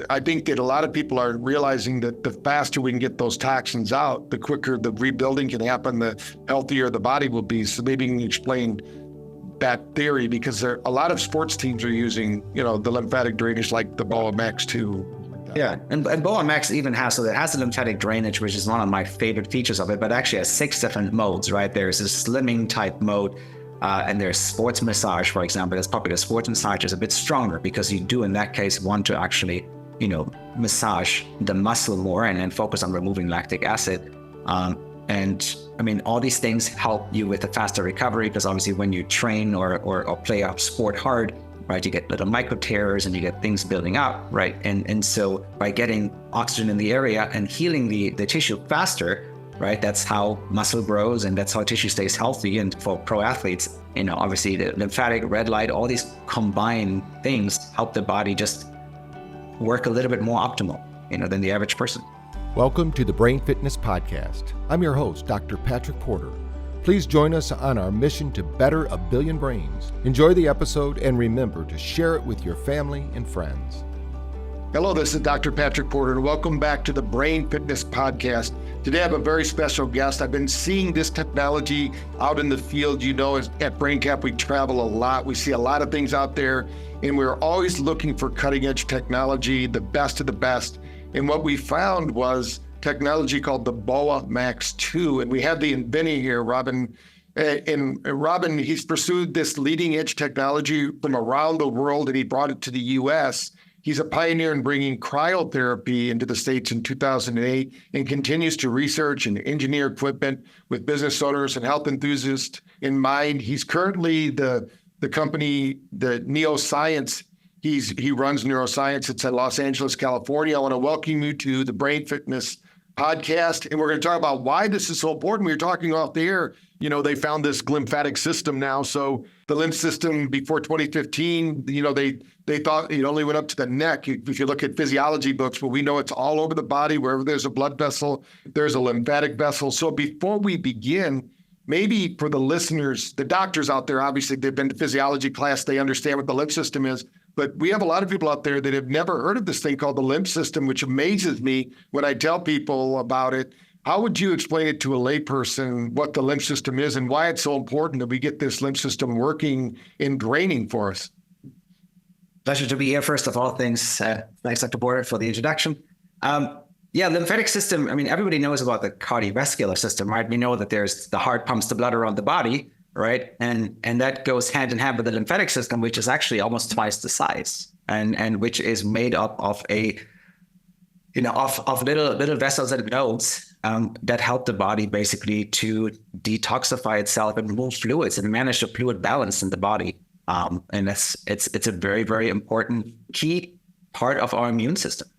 I think that a lot of people are realizing that the faster we can get those toxins out, the quicker the rebuilding can happen, the healthier the body will be. So maybe you can explain that theory, because a lot of sports teams are using, the lymphatic drainage, like the BOA Max too. Yeah, and BOA Max even has, it has the lymphatic drainage, which is one of my favorite features of it, but actually has 6 different modes, right? There's a slimming type mode, and there's sports massage, for example. That's popular. Sports massage is a bit stronger because you do, in that case, want to actually, massage the muscle more and focus on removing lactic acid. And I mean, all these things help you with a faster recovery, because obviously when you train or play a sport hard, right, you get little micro tears and you get things building up, right? And so by getting oxygen in the area and healing the tissue faster, right, that's how muscle grows and that's how tissue stays healthy. And for pro athletes, obviously the lymphatic, red light, all these combined things help the body just work a little bit more optimal, than the average person. Welcome to the Brain Fitness Podcast. I'm your host, Dr. Patrick Porter. Please join us on our mission to better a billion brains. Enjoy the episode and remember to share it with your family and friends. Hello, this is Dr. Patrick Porter, and welcome back to the Brain Fitness Podcast. Today I have a very special guest. I've been seeing this technology out in the field. At BrainTap, we travel a lot. We see a lot of things out there, and we're always looking for cutting-edge technology, the best of the best. And what we found was technology called the BOA Max 2. And we have the inventor here, Robin. And Robin, he's pursued this leading edge technology from around the world, and he brought it to the US. He's a pioneer in bringing cryotherapy into the States in 2008 and continues to research and engineer equipment with business owners and health enthusiasts in mind. He's currently the company, the Neoscience. He runs neuroscience. It's in Los Angeles, California. I want to welcome you to the Brain Fitness Podcast, and we're going to talk about why this is so important. We were talking off the air. They found this lymphatic system now. So the lymph system before 2015, they thought it only went up to the neck. If you look at physiology books, but we know it's all over the body. Wherever there's a blood vessel, there's a lymphatic vessel. So before we begin, maybe for the listeners, the doctors out there, obviously they've been to physiology class, they understand what the lymph system is. But we have a lot of people out there that have never heard of this thing called the lymph system, which amazes me when I tell people about it. How would you explain it to a layperson, what the lymph system is and why it's so important that we get this lymph system working and draining for us? Pleasure to be here. First of all, thanks, Dr. Porter, for the introduction. Lymphatic system, everybody knows about the cardiovascular system, right? We know that there's the heart pumps the blood around the body, right? And that goes hand in hand with the lymphatic system, which is actually almost twice the size, and which is made up of of little vessels and nodes that help the body basically to detoxify itself and remove fluids and manage the fluid balance in the body. And it's a very, very important key part of our immune system.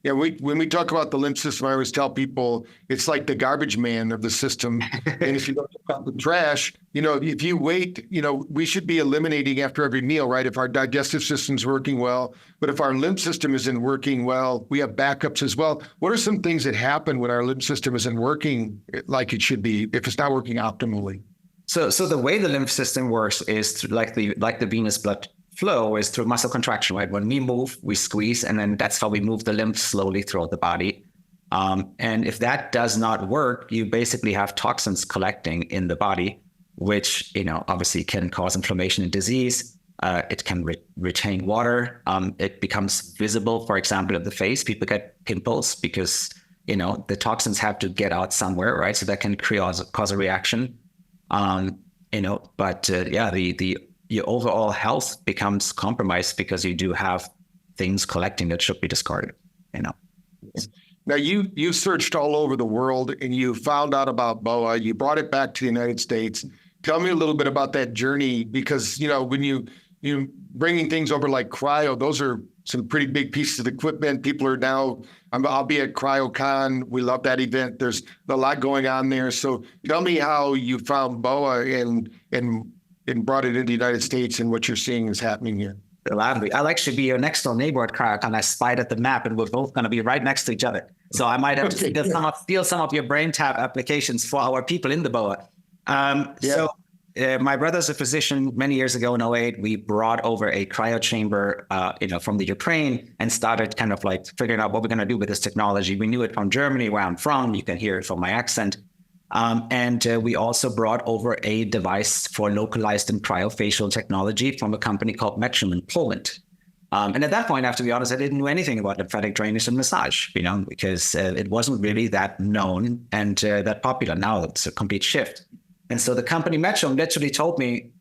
Yeah, when we talk about the lymph system, I always tell people it's like the garbage man of the system. And if you don't pick up the trash, if you wait, we should be eliminating after every meal, right? If our digestive system's working well, but if our lymph system isn't working well, we have backups as well. What are some things that happen when our lymph system isn't working like it should be, if it's not working optimally? So the way the lymph system works is like the venous blood flow is through muscle contraction, right? When we move, we squeeze, and then that's how we move the lymph slowly throughout the body. And if that does not work, you basically have toxins collecting in the body, which, obviously can cause inflammation and disease. It can retain water. It becomes visible, for example, in the face. People get pimples because, the toxins have to get out somewhere, right? So that can cause a reaction. Your overall health becomes compromised because you do have things collecting that should be discarded, Now, you searched all over the world and you found out about BOA. You brought it back to the United States. Tell me a little bit about that journey, because, when you bringing things over like cryo, those are some pretty big pieces of equipment. People are now, I'll be at CryoCon. We love that event. There's a lot going on there. So tell me how you found BOA and brought it into the United States and what you're seeing is happening here. Gladly. I'll actually be your next door neighbor at CryoCon. I spied at the map and we're both going to be right next to each other. So I might have to steal some of your BrainTap applications for our people in the BOA. So My brother's a physician. Many years ago in '08, we brought over a cryo chamber, from the Ukraine and started kind of like figuring out what we're going to do with this technology. We knew it from Germany, where I'm from. You can hear it from my accent. And we also brought over a device for localized and cryofacial technology from a company called Metrum in Poland. And at that point, I have to be honest, I didn't know anything about lymphatic drainage and massage, because it wasn't really that known and that popular. Now it's a complete shift. And so the company Metrum literally told me,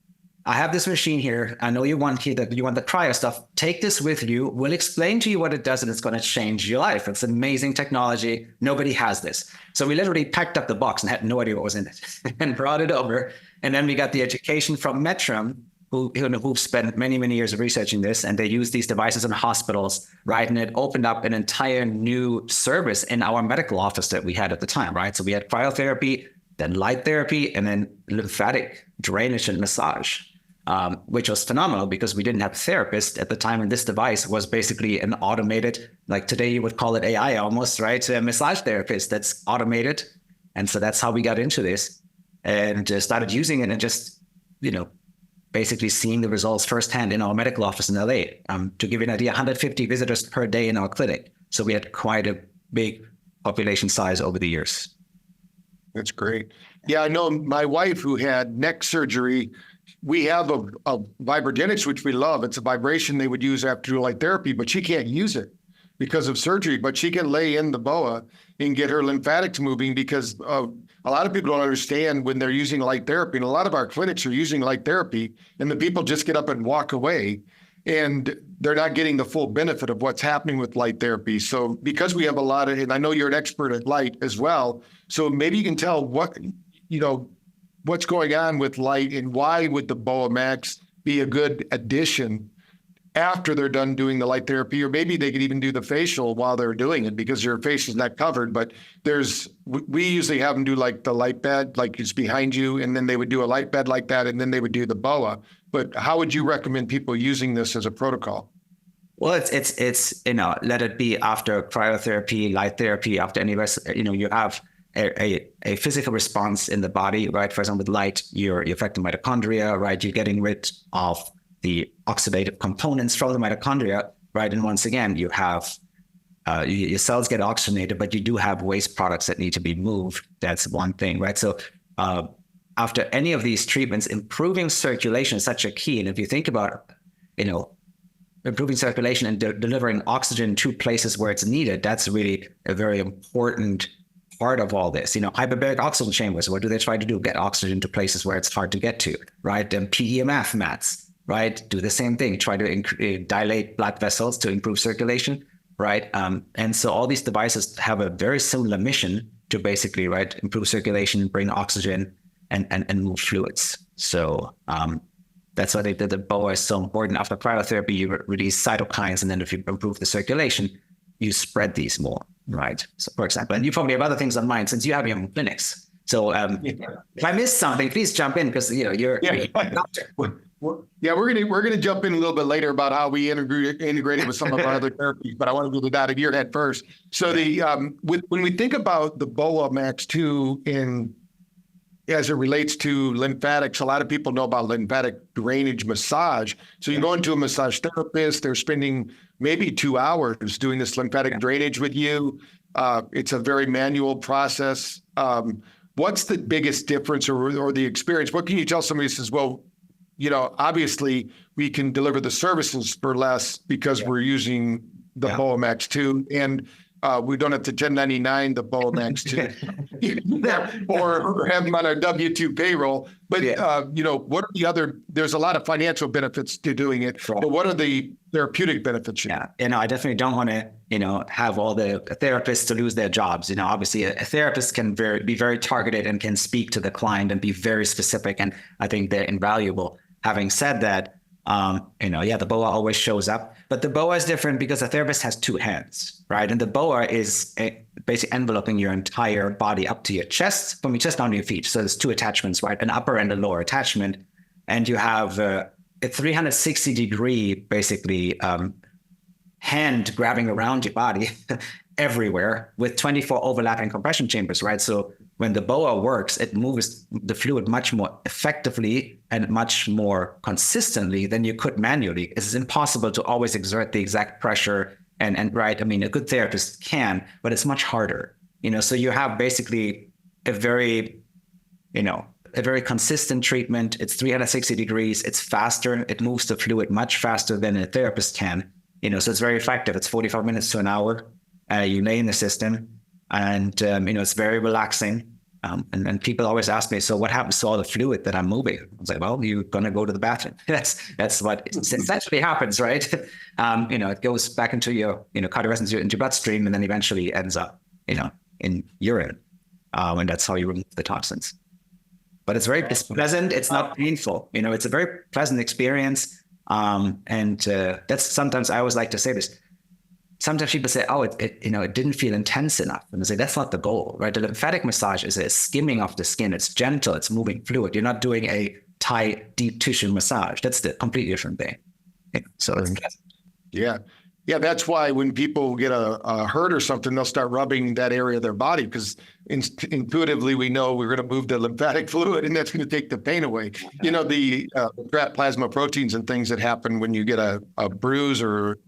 I have this machine here. I know you want the cryo stuff. Take this with you. We'll explain to you what it does, and it's going to change your life. It's amazing technology. Nobody has this. So we literally packed up the box and had no idea what was in it and brought it over. And then we got the education from Metrum, who've spent many, many years of researching this, and they use these devices in hospitals, right? And it opened up an entire new service in our medical office that we had at the time, right? So we had cryotherapy, then light therapy, and then lymphatic drainage and massage, which was phenomenal because we didn't have a therapist at the time. And this device was basically an automated, like today you would call it AI almost, right? A massage therapist that's automated. And so that's how we got into this and started using it and just, basically seeing the results firsthand in our medical office in LA. To give you an idea, 150 visitors per day in our clinic. So we had quite a big population size over the years. That's great. Yeah, I know my wife who had neck surgery. We have a vibrogenics, which we love. It's a vibration they would use after light therapy, but she can't use it because of surgery. But she can lay in the BOA and get her lymphatics moving because a lot of people don't understand when they're using light therapy. And a lot of our clinics are using light therapy, and the people just get up and walk away, and they're not getting the full benefit of what's happening with light therapy. So because we have a lot of, and I know you're an expert at light as well, so maybe you can tell what's going on with light and why would the BOA Max be a good addition after they're done doing the light therapy, or maybe they could even do the facial while they're doing it because your face is not covered. But we usually have them do like the light bed, like it's behind you, and then they would do a light bed like that, and then they would do the BOA. But how would you recommend people using this as a protocol? Well, it's let it be after cryotherapy, light therapy, after any rest, you have a physical response in the body, right? For example, with light, you're affecting mitochondria, right? You're getting rid of the oxidative components from the mitochondria, right? And once again, you have your cells get oxygenated, but you do have waste products that need to be moved. That's one thing, right? So after any of these treatments, improving circulation is such a key. And if you think about, improving circulation and delivering oxygen to places where it's needed, that's really a very important part of all this. Hyperbaric oxygen chambers, what do they try to do? Get oxygen to places where it's hard to get to, right? And PEMF mats, right? Do the same thing, try to dilate blood vessels to improve circulation, right? And so all these devices have a very similar mission to basically, right, improve circulation, bring oxygen, and move fluids. So that's why the BOA is so important. After cryotherapy, you release cytokines, and then if you improve the circulation, you spread these more, right? So, for example, and you probably have other things on mind since you have your own clinics. So if I missed something, please jump in because you're a doctor. Yeah, we're gonna jump in a little bit later about how we integrate it with some of our other therapies, but I want to go to that at your head first. So when we think about the BOA Max 2 as it relates to lymphatics, a lot of people know about lymphatic drainage massage. So you go into a massage therapist, they're spending maybe 2 hours doing this lymphatic drainage with you. It's a very manual process. What's the biggest difference or the experience? What can you tell somebody who says, well, obviously we can deliver the services for less because we're using the BOA Max 2, and we don't have to 1099 the BOA Max 2 or have them on our W-2 payroll. But, what are the other, there's a lot of financial benefits to doing it, but what are the therapeutic benefits? Yeah, I definitely don't want to, have all the therapists to lose their jobs. Obviously a therapist can be very targeted and can speak to the client and be very specific. And I think they're invaluable. Having said that, the BOA always shows up, but the BOA is different because a therapist has two hands, right? And the BOA is basically enveloping your entire body up to your chest, from your chest down to your feet. So there's two attachments, right? An upper and a lower attachment. And you have a 360-degree, basically, hand grabbing around your body everywhere with 24 overlapping compression chambers, right? So when the BOA works, it moves the fluid much more effectively and much more consistently than you could manually. It's impossible to always exert the exact pressure and right. I mean, a good therapist can, but it's much harder, so you have basically a very consistent treatment. It's 360 degrees. It's faster. It moves the fluid much faster than a therapist can, so it's very effective. It's 45 minutes to an hour. You lay in the system and, it's very relaxing. And people always ask me, so what happens to all the fluid that I'm moving? I was like, well, you're going to go to the bathroom. That's what essentially happens, right? It goes back into your, cardiovascular, into your bloodstream, and then eventually ends up, in urine. And that's how you remove the toxins. But it's pleasant. It's not painful. It's a very pleasant experience. That's sometimes I always like to say this. Sometimes people say, oh, it didn't feel intense enough. And I say, that's not the goal, right? The lymphatic massage is a skimming of the skin. It's gentle. It's moving fluid. You're not doing a tight, deep tissue massage. That's the completely different thing. So it's pleasant. Yeah. Yeah, that's why when people get a hurt or something, they'll start rubbing that area of their body because intuitively we know we're going to move the lymphatic fluid and that's going to take the pain away. The trapped plasma proteins and things that happen when you get a bruise or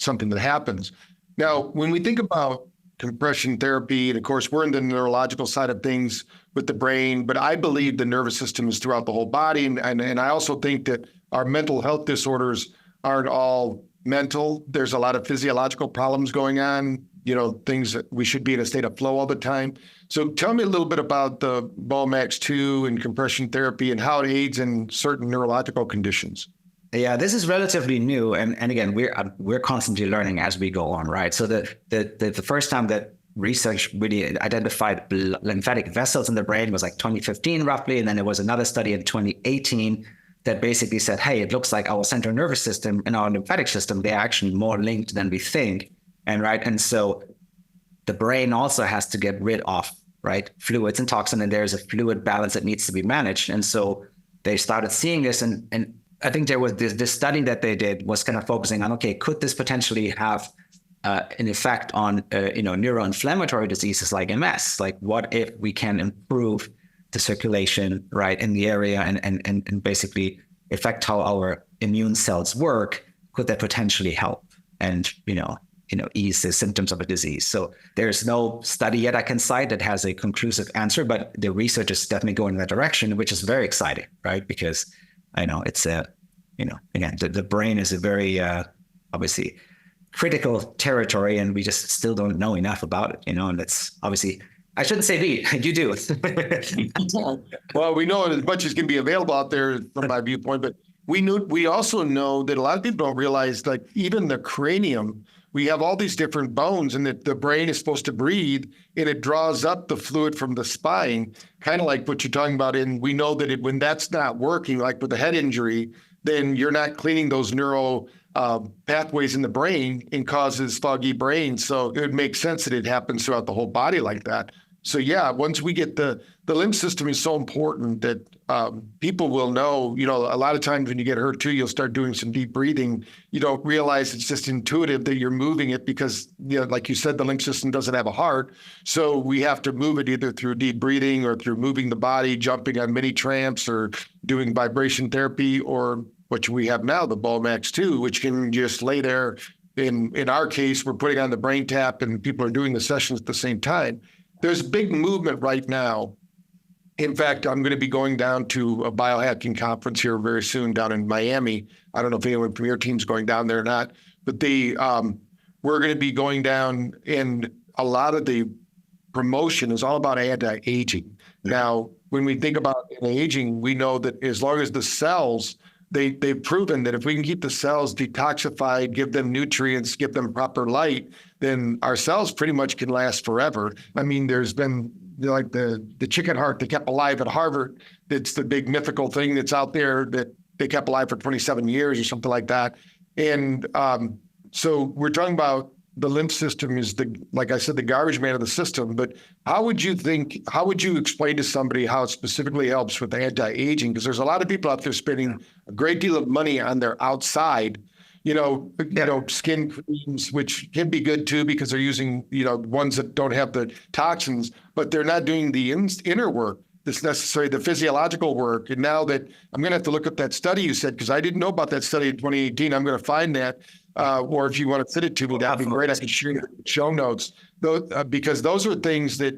something that happens. Now, when we think about compression therapy, and of course, we're in the neurological side of things with the brain, but I believe the nervous system is throughout the whole body. And I also think that our mental health disorders aren't all mental. There's a lot of physiological problems going on, things that we should be in a state of flow all the time. So tell me a little bit about the BOA Max 2 and compression therapy and how it aids in certain neurological conditions. Yeah, this is relatively new, and again, we're constantly learning as we go on, right? So the first time that research really identified lymphatic vessels in the brain was like 2015 roughly, and then there was another study in 2018 that basically said, hey, it looks like our central nervous system and our lymphatic system, they're actually more linked than we think, and so the brain also has to get rid of, right, fluids and toxin, and there's a fluid balance that needs to be managed, and so they started seeing this, and I think there was this study that they did was kind of focusing on, okay, could this potentially have an effect on, neuroinflammatory diseases like MS? Like, what if we can improve the circulation, right, in the area and basically affect how our immune cells work? Could that potentially help and, ease the symptoms of a disease? So there's no study yet I can cite that has a conclusive answer, but the research is definitely going in that direction, which is very exciting, right? Because I know it's again, the brain is a very obviously critical territory, and we just still don't know enough about it, and that's obviously, I shouldn't say we, you do. Well, we know as much as can be available out there from my viewpoint, but we also know that a lot of people don't realize, like even the cranium, we have all these different bones, and that the brain is supposed to breathe, and it draws up the fluid from the spine, kind of like what you're talking about. And we know that when that's not working, like with a head injury, then you're not cleaning those neural pathways in the brain and causes foggy brain. So it would make sense that it happens throughout the whole body like that. So yeah, once we get the lymph system is so important that people will know, a lot of times when you get hurt too, you'll start doing some deep breathing. You don't realize it's just intuitive that you're moving it because, like you said, the lymph system doesn't have a heart. So we have to move it either through deep breathing or through moving the body, jumping on mini tramps or doing vibration therapy, or what we have now, the BOA Max 2, which can just lay there. In our case, we're putting on the braintap and people are doing the sessions at the same time. There's big movement right now. In fact, I'm going to be going down to a biohacking conference here very soon down in Miami. I don't know if anyone from your team's going down there or not, but we're going to be going down, and a lot of the promotion is all about anti-aging. Now, when we think about anti-aging, we know that as long as the cells, they've proven that if we can keep the cells detoxified, give them nutrients, give them proper light, then our cells pretty much can last forever. I mean, there's been like the chicken heart they kept alive at Harvard. It's the big mythical thing that's out there that they kept alive for 27 years or something like that. And so we're talking about the lymph system is like I said, the garbage man of the system. But how would you explain to somebody how it specifically helps with anti-aging? Because there's a lot of people out there spending a great deal of money on their outside, skin creams, which can be good too because they're using, ones that don't have the toxins, but they're not doing the inner work that's necessary, the physiological work. And now that I'm going to have to look up that study you said, because I didn't know about that study in 2018. I'm going to find that, or if you want to send it to me, that'd be great. I can share the show notes, because those are things that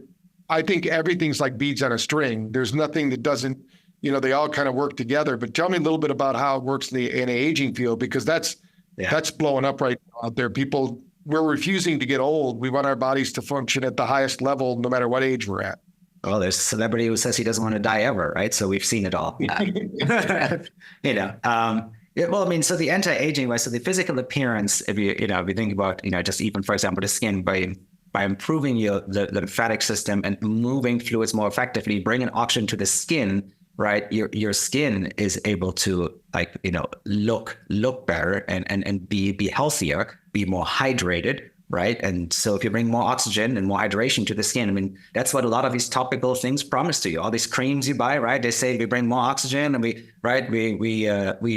I think everything's like beads on a string. There's nothing that doesn't, they all kind of work together. But tell me a little bit about how it works in the anti-aging field, because that's blowing up right now out there. People, we're refusing to get old. We want our bodies to function at the highest level, no matter what age we're at. Well, there's a celebrity who says he doesn't want to die ever, right? So we've seen it all. So the anti-aging, right? So the physical appearance, if you think about, just even, for example, the skin, by improving the lymphatic system and moving fluids more effectively, bringing oxygen to the skin, right? Your skin is able to look better and be healthier, be more hydrated, right? And so if you bring more oxygen and more hydration to the skin, that's what a lot of these topical things promise to you. All these creams you buy, right? They say we bring more oxygen and we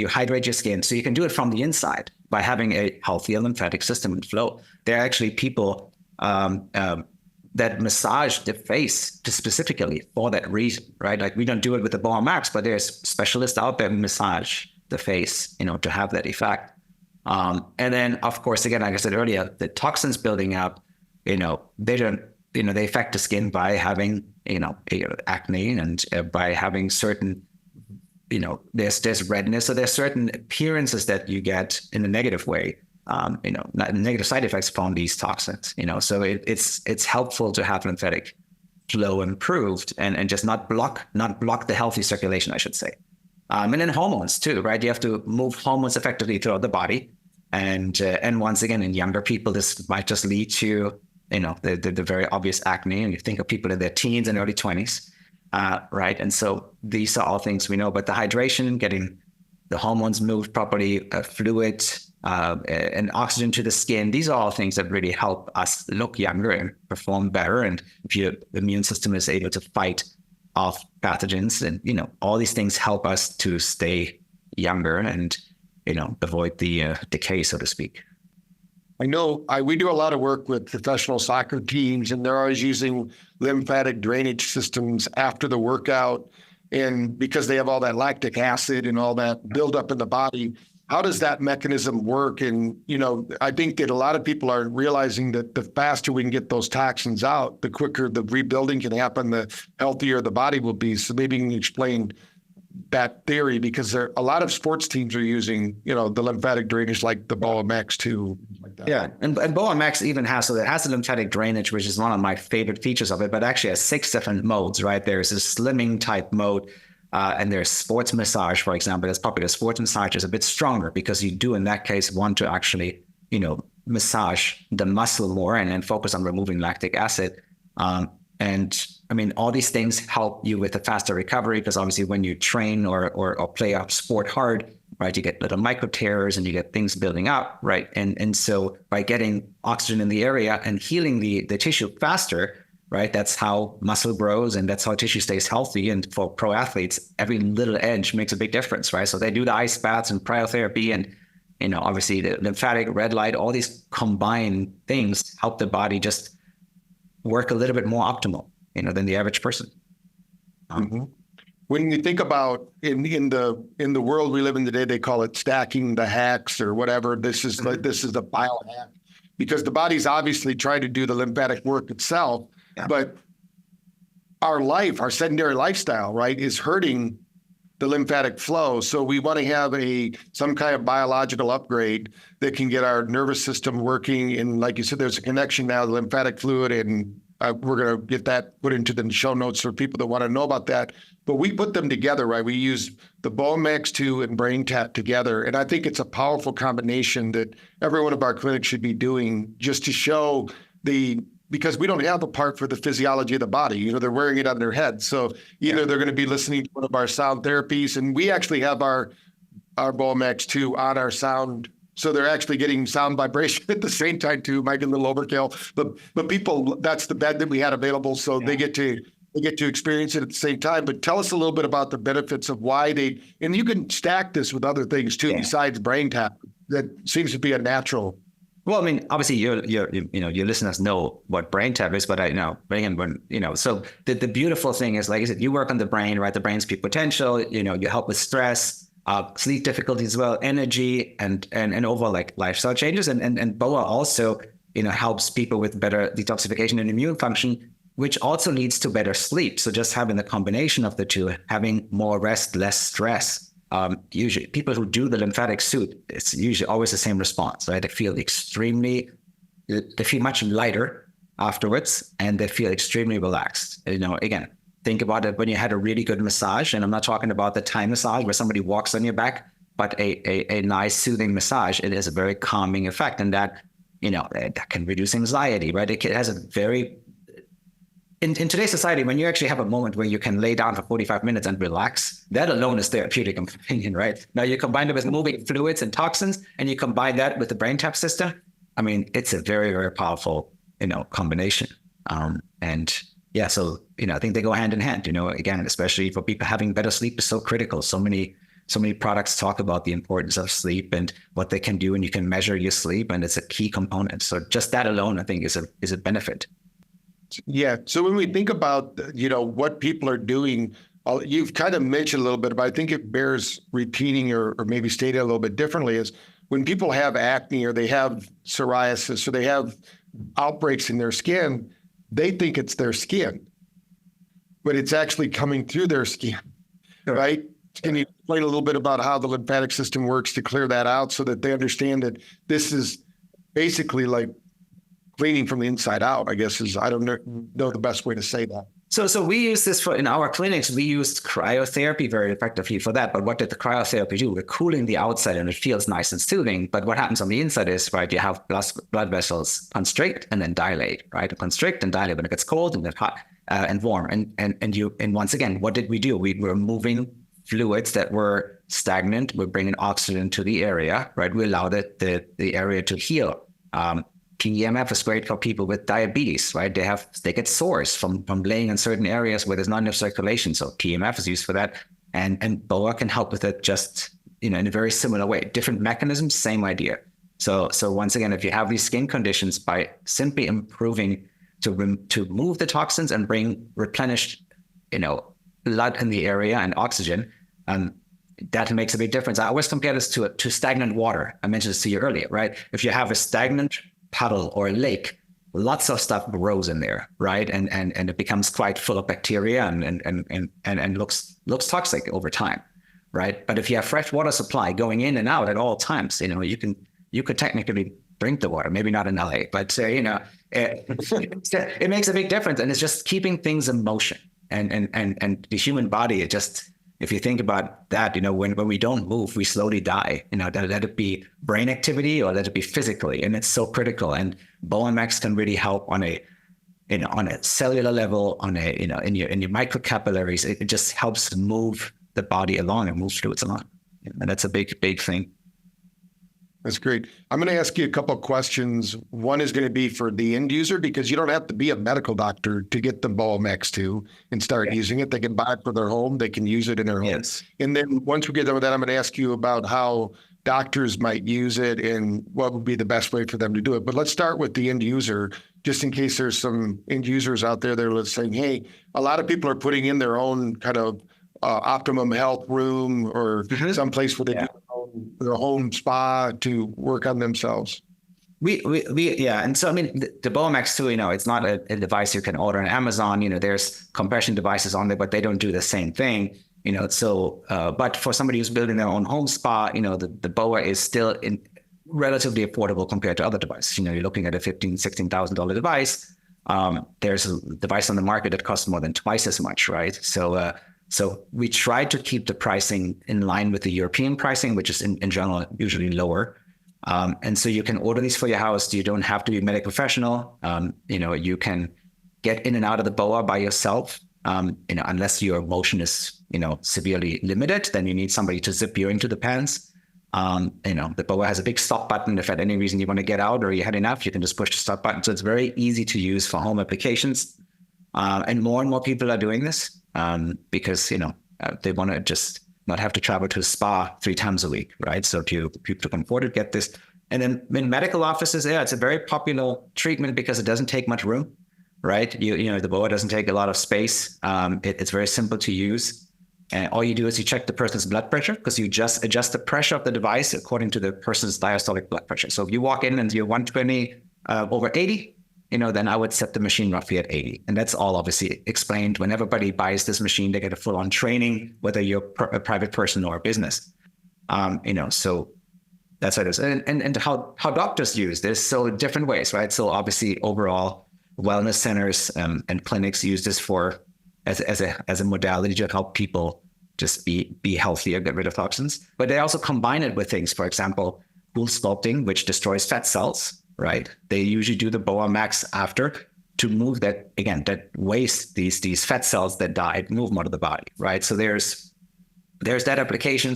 hydrate your skin. So you can do it from the inside by having a healthier lymphatic system and flow. There are actually people that massage the face specifically for that reason, right? Like we don't do it with the BOA Max, but there's specialists out there who massage the face, to have that effect. And then, of course, again, like I said earlier, the toxins building up, they affect the skin by having, acne and by having certain, there's redness. So there's certain appearances that you get in a negative way, negative side effects from these toxins, so it's helpful to have lymphatic flow improved and just not block the healthy circulation, I should say. And then hormones too, right? You have to move hormones effectively throughout the body. And once again, in younger people, this might just lead to, the very obvious acne. And you think of people in their teens and early 20s, right? And so these are all things we know. But the hydration, getting the hormones moved properly, fluid and oxygen to the skin, these are all things that really help us look younger and perform better. And if your immune system is able to fight off pathogens, and all these things help us to stay younger and avoid the decay, so to speak. I know we do a lot of work with professional soccer teams, and they're always using lymphatic drainage systems after the workout, and because they have all that lactic acid and all that buildup in the body. How does that mechanism work? And, I think that a lot of people are realizing that the faster we can get those toxins out, the quicker the rebuilding can happen, the healthier the body will be. So maybe you can explain that theory, because a lot of sports teams are using, the lymphatic drainage, like the BOA Max too. Like that. Yeah, and BOA Max even has the lymphatic drainage, which is one of my favorite features of it, but actually has 6 different modes, right? There's a slimming type mode. And there's sports massage, for example. That's popular. Sports massage is a bit stronger because you do, in that case, want to actually, massage the muscle more and focus on removing lactic acid. All these things help you with a faster recovery, because obviously when you train or play a sport hard, right, you get little micro tears and you get things building up, right? And so by getting oxygen in the area and healing the tissue faster, right? That's how muscle grows and that's how tissue stays healthy. And for pro athletes, every little edge makes a big difference, right? So they do the ice baths and cryotherapy and, obviously the lymphatic, red light, all these combined things help the body just work a little bit more optimal, than the average person. Mm-hmm. When you think about in the world we live in today, they call it stacking the hacks or whatever. This is the biohack, because the body's obviously trying to do the lymphatic work itself. Yeah. But our sedentary lifestyle, right, is hurting the lymphatic flow. So we want to have some kind of biological upgrade that can get our nervous system working. And like you said, there's a connection now, the lymphatic fluid, and we're going to get that put into the show notes for people that want to know about that. But we put them together, right? We use the BOA Max 2 and braintap together. And I think it's a powerful combination that every one of our clinics should be doing, just to show because we don't have the part for the physiology of the body. They're wearing it on their head. So either they're going to be listening to one of our sound therapies, and we actually have our BOA Max 2 on our sound. So they're actually getting sound vibration at the same time too. Might be a little overkill, but people, that's the bed that we had available. So they get to experience it at the same time. But tell us a little bit about the benefits of why and you can stack this with other things too, besides braintap. that seems to be a natural. Well, I mean, obviously, your listeners know what BrainTap is, but so the beautiful thing is, like I said, you work on the brain, right? The brain's peak potential. You help with stress, sleep difficulties as well, energy, and overall like lifestyle changes. And BOA also helps people with better detoxification and immune function, which also leads to better sleep. So just having the combination of the two, having more rest, less stress. Usually people who do the lymphatic suit, it's usually always the same response, right? They feel much lighter afterwards, and they feel extremely relaxed. Again, think about it when you had a really good massage, and I'm not talking about the Thai massage where somebody walks on your back, but a nice soothing massage. It has a very calming effect, and that can reduce anxiety, right? It has a very in today's society, when you actually have a moment where you can lay down for 45 minutes and relax, that alone is therapeutic, in my opinion, right? Now you combine it with moving fluids and toxins, and you combine that with the BrainTap system. I mean, it's a very, very powerful, combination. So I think they go hand in hand. Again, especially for people having better sleep is so critical. So many products talk about the importance of sleep and what they can do, and you can measure your sleep, and it's a key component. So just that alone, I think, is a benefit. Yeah. So when we think about, what people are doing, you've kind of mentioned a little bit, but I think it bears repeating or maybe stating a little bit differently, is when people have acne or they have psoriasis or they have outbreaks in their skin, they think it's their skin, but it's actually coming through their skin, right? Can you explain a little bit about how the lymphatic system works to clear that out so that they understand that this is basically like cleaning from the inside out, I guess I don't know the best way to say that. So we use this in our clinics. We used cryotherapy very effectively for that. But what did the cryotherapy do? We're cooling the outside and it feels nice and soothing. But what happens on the inside is, right, you have blood vessels constrict and then dilate, right? Constrict and dilate when it gets cold and then hot and warm. And once again, what did we do? We were moving fluids that were stagnant. We're bringing oxygen to the area, right? We allowed the area to heal. PEMF is great for people with diabetes, right? They get sores from laying in certain areas where there's not enough circulation. So PEMF is used for that. And BOA can help with it just, in a very similar way. Different mechanisms, same idea. So once again, if you have these skin conditions, by simply improving to move the toxins and bring replenished, blood in the area and oxygen, that makes a big difference. I always compare this to stagnant water. I mentioned this to you earlier, right? If you have a stagnant puddle or a lake, lots of stuff grows in there, right? And it becomes quite full of bacteria and looks toxic over time, right? But if you have fresh water supply going in and out at all times, you could technically drink the water. Maybe not in LA, but it makes a big difference. And it's just keeping things in motion. And the human body, if you think about that, when we don't move, we slowly die. Let it be brain activity or let it be physically, and it's so critical. And BOA Max can really help on a cellular level, in your microcapillaries. It just helps to move the body along and move fluids along, and that's a big thing. That's great. I'm going to ask you a couple of questions. One is going to be for the end user, because you don't have to be a medical doctor to get the BOA Max 2 and start using it. They can buy it for their home. They can use it in their home. Yes. And then once we get done with that, I'm going to ask you about how doctors might use it and what would be the best way for them to do it. But let's start with the end user, just in case there's some end users out there that are saying, hey, a lot of people are putting in their own kind of optimum health room or someplace where they do their home spa to work on themselves. And so the BOA Max 2, it's not a device you can order on Amazon. There's compression devices on there, but they don't do the same thing. But for somebody who's building their own home spa, the BOA is still relatively affordable compared to other devices. You're looking at a $15,000-$16,000 device. There's a device on the market that costs more than twice as much, right? So we try to keep the pricing in line with the European pricing, which is in general usually lower. And so you can order these for your house. You don't have to be a medical professional. You can get in and out of the BOA by yourself. Unless your motion is, severely limited, then you need somebody to zip you into the pants. The BOA has a big stop button. If at any reason you want to get out or you had enough, you can just push the stop button. So it's very easy to use for home applications. And more people are doing this. Because they want to just not have to travel to a spa 3 times a week, right? So people can afford to get this. And then in medical offices, yeah, it's a very popular treatment because it doesn't take much room, right? You know, the BOA doesn't take a lot of space. It's very simple to use. And all you do is you check the person's blood pressure because you just adjust the pressure of the device according to the person's diastolic blood pressure. So if you walk in and you're 120 over 80, you know, then I would set the machine roughly at 80. And that's all obviously explained. When everybody buys this machine, they get a full-on training, whether you're a private person or a business. You know, so that's what it is. And how doctors use this, so different ways, right? So obviously overall wellness centers and clinics use this for as a modality to help people just be healthier, get rid of toxins. But they also combine it with things, for example, cool sculpting, which destroys fat cells, right? They usually do the BOA Max after to move that, again, that waste, these fat cells that died, move them out of the body, right? So there's that application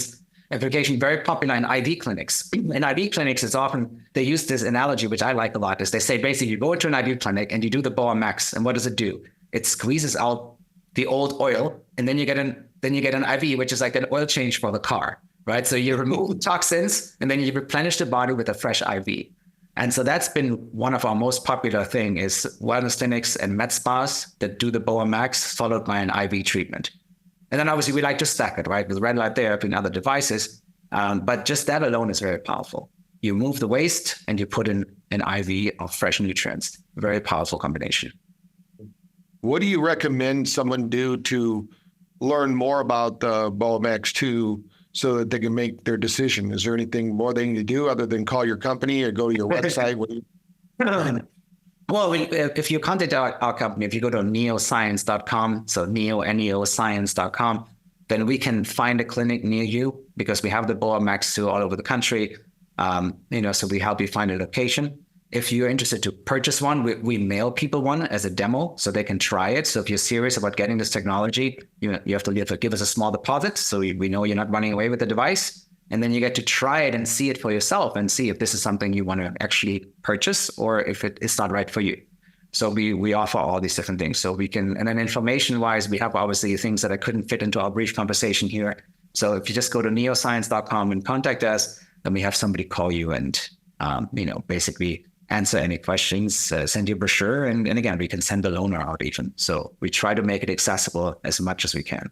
very popular in IV clinics. In IV clinics, it's often, they use this analogy, which I like a lot, is they say, basically, you go into an IV clinic and you do the BOA Max, and what does it do? It squeezes out the old oil, and then you get an IV, which is like an oil change for the car, right? So you remove toxins, and then you replenish the body with a fresh IV. And so that's been one of our most popular thing is wellness clinics and med spas that do the BOA Max followed by an IV treatment. And then obviously we like to stack it, right? With red light therapy and other devices. But just that alone is very powerful. You move the waste and you put in an IV of fresh nutrients. Very powerful combination. What do you recommend someone do to learn more about the BOA Max 2 so that they can make their decision? Is there anything more they need to do other than call your company or go to your website? Well, if you contact our company, if you go to neoscience.com, so neoscience.com, then we can find a clinic near you because we have the BOA Max 2 all over the country. You know, so we help you find a location. If you're interested to purchase one, we mail people one as a demo so they can try it. So if you're serious about getting this technology, you have to give us a small deposit so we know you're not running away with the device. And then you get to try it and see it for yourself and see if this is something you want to actually purchase or if it's not right for you. So we offer all these different things. So we can, and then information-wise, we have obviously things that I couldn't fit into our brief conversation here. So if you just go to neoscience.com and contact us, then we have somebody call you and, you know, basically answer any questions, send you a brochure. And again, we can send the loaner out even. So we try to make it accessible as much as we can.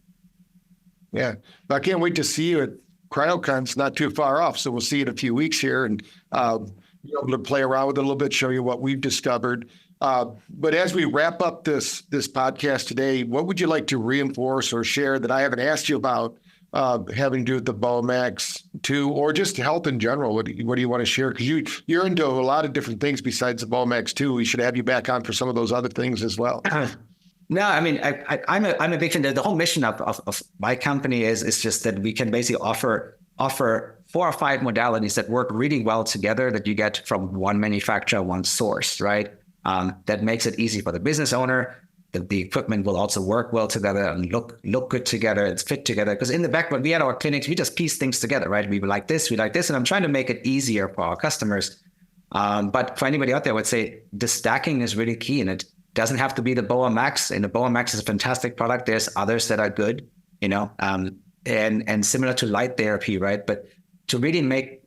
Yeah. I can't wait to see you at CryoCon's not too far off. So we'll see you in a few weeks here and be able to play around with it a little bit, show you what we've discovered. But as we wrap up this podcast today, what would you like to reinforce or share that I haven't asked you about having to do with the BOA Max 2 or just health in general? What do you want to share? Because you're into a lot of different things besides the BOA Max 2. We should have you back on for some of those other things as well. No, I mean, I'm a big fan. The whole mission of my company is just that we can basically offer 4 or 5 modalities that work really well together that you get from one manufacturer, one source, right? That makes it easy for the business owner. The equipment will also work well together and look good together. It's fit together. Because in the back, when we had our clinics, we just piece things together, right? We like this, and I'm trying to make it easier for our customers. But for anybody out there, I would say the stacking is really key, and it doesn't have to be the BOA Max. And the BOA Max is a fantastic product. There's others that are good, you know, and similar to light therapy, right? But to really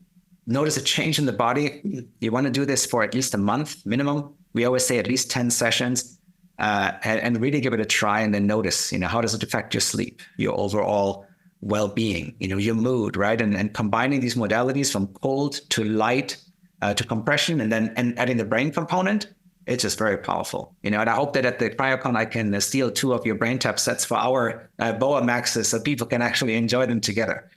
notice a change in the body, you want to do this for at least a month minimum. We always say at least 10 sessions. And really give it a try and then notice, you know, how does it affect your sleep, your overall well-being, you know, your mood, right? And combining these modalities from cold to light to compression and adding the brain component, it's just very powerful, you know. And I hope that at the CryoCon, I can steal 2 of your BrainTap sets for our BOA Maxes so people can actually enjoy them together.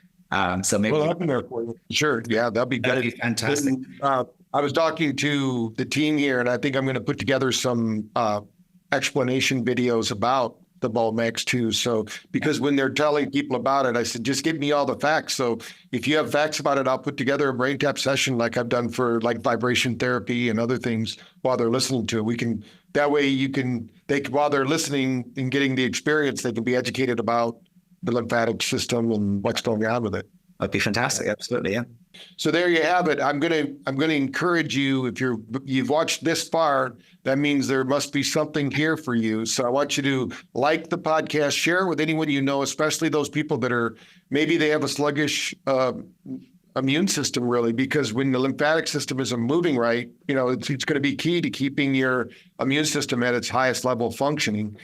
So maybe. Well, I'll be there for you. Sure. Yeah, that'd be fantastic. I was talking to the team here, and I think I'm going to put together some explanation videos about the BOA Max 2. So, because when they're telling people about it, I said, just give me all the facts. So if you have facts about it, I'll put together a BrainTap session like I've done for like vibration therapy and other things while they're listening to it. That way while they're listening and getting the experience, they can be educated about the lymphatic system and what's going on with it. That'd be fantastic. Absolutely. Yeah. So there you have it. I'm gonna encourage you, if you've watched this far, that means there must be something here for you. So I want you to like the podcast, share it with anyone you know, especially those people that are maybe they have a sluggish immune system, really, because when the lymphatic system isn't moving right, it's going to be key to keeping your immune system at its highest level of functioning.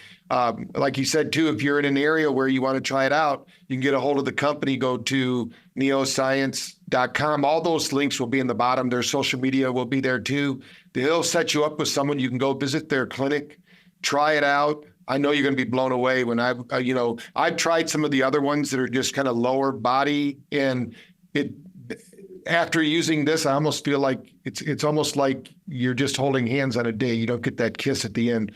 Like you said, too, if you're in an area where you want to try it out, you can get a hold of the company, go to neoscience.com. All those links will be in the bottom. Their social media will be there, too. They'll set you up with someone. You can go visit their clinic, try it out. I know you're going to be blown away when I've tried some of the other ones that are just kind of lower body, and after using this, I almost feel like it's almost like you're just holding hands on a day. You don't get that kiss at the end,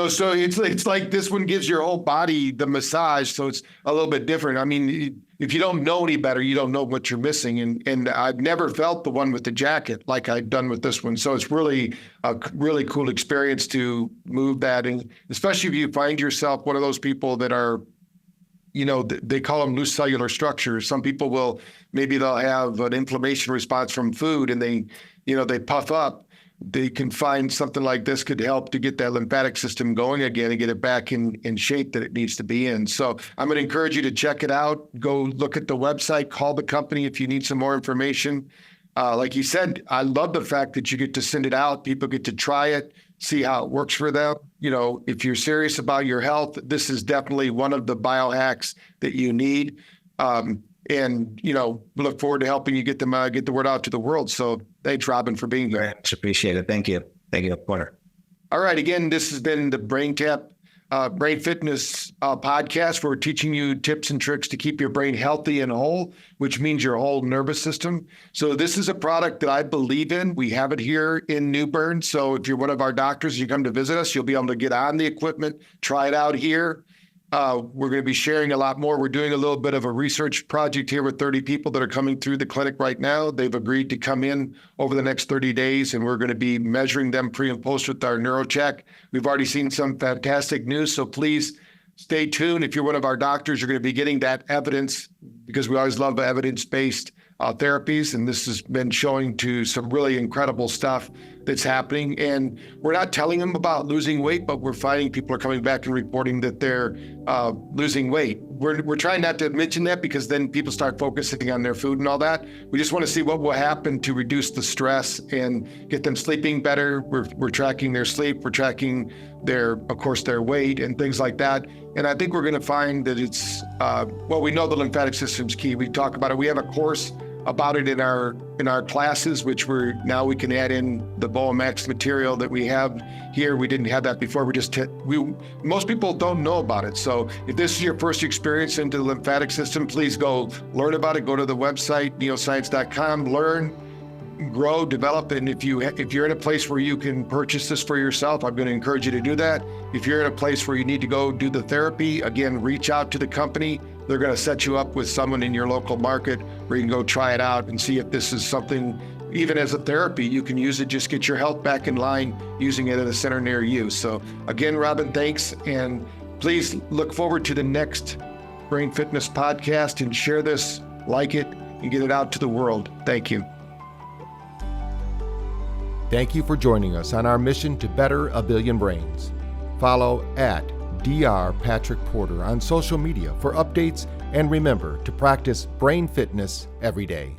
so it's like this one gives your whole body the massage. So it's a little bit different. I mean, if you don't know any better, you don't know what you're missing. And I've never felt the one with the jacket like I've done with this one. So it's really a really cool experience to move that. And especially if you find yourself one of those people that are, they call them loose cellular structures. Some people they'll have an inflammation response from food and they puff up. They can find something like this could help to get that lymphatic system going again and get it back in shape that it needs to be in. So I'm going to encourage you to check it out. Go look at the website, call the company if you need some more information. Like you said, I love the fact that you get to send it out. People get to try it, see how it works for them. If you're serious about your health, this is definitely one of the biohacks that you need. And look forward to helping you get the word out to the world. So thanks, Robin, for being here. Very much appreciate it. Thank you. Thank you, Porter. All right. Again, this has been the BrainTap Brain Fitness podcast, where we're teaching you tips and tricks to keep your brain healthy and whole, which means your whole nervous system. So this is a product that I believe in. We have it here in New Bern. So if you're one of our doctors, you come to visit us, you'll be able to get on the equipment, try it out here. We're going to be sharing a lot more. We're doing a little bit of a research project here with 30 people that are coming through the clinic right now. They've agreed to come in over the next 30 days, and we're going to be measuring them pre and post with our NeuroCheck. We've already seen some fantastic news, so please stay tuned. If you're one of our doctors, you're going to be getting that evidence, because we always love evidence-based therapies, and this has been showing to some really incredible stuff that's happening. And we're not telling them about losing weight, but we're finding people are coming back and reporting that they're losing weight. We're trying not to mention that, because then people start focusing on their food and all that. We just want to see what will happen to reduce the stress and get them sleeping better. We're tracking their sleep. We're tracking their weight and things like that. And I think we're going to find that it's, we know the lymphatic system's key. We talk about it. We have a course about it in our classes, which we can add in the BOA Max material that we have here. We didn't have that before. Most people don't know about it. So if this is your first experience into the lymphatic system, please go learn about it. Go to the website, neoscience.com, learn, grow, develop. And if you're in a place where you can purchase this for yourself, I'm going to encourage you to do that. If you're in a place where you need to go do the therapy, again, reach out to the company. They're going to set you up with someone in your local market where you can go try it out and see if this is something, even as a therapy, you can use it. Just get your health back in line using it at a center near you. So again, Robin, thanks. And please look forward to the next Brain Fitness podcast, and share this, like it, and get it out to the world. Thank you. Thank you for joining us on our mission to better a billion brains. Follow at Dr. Patrick Porter on social media for updates, and remember to practice brain fitness every day.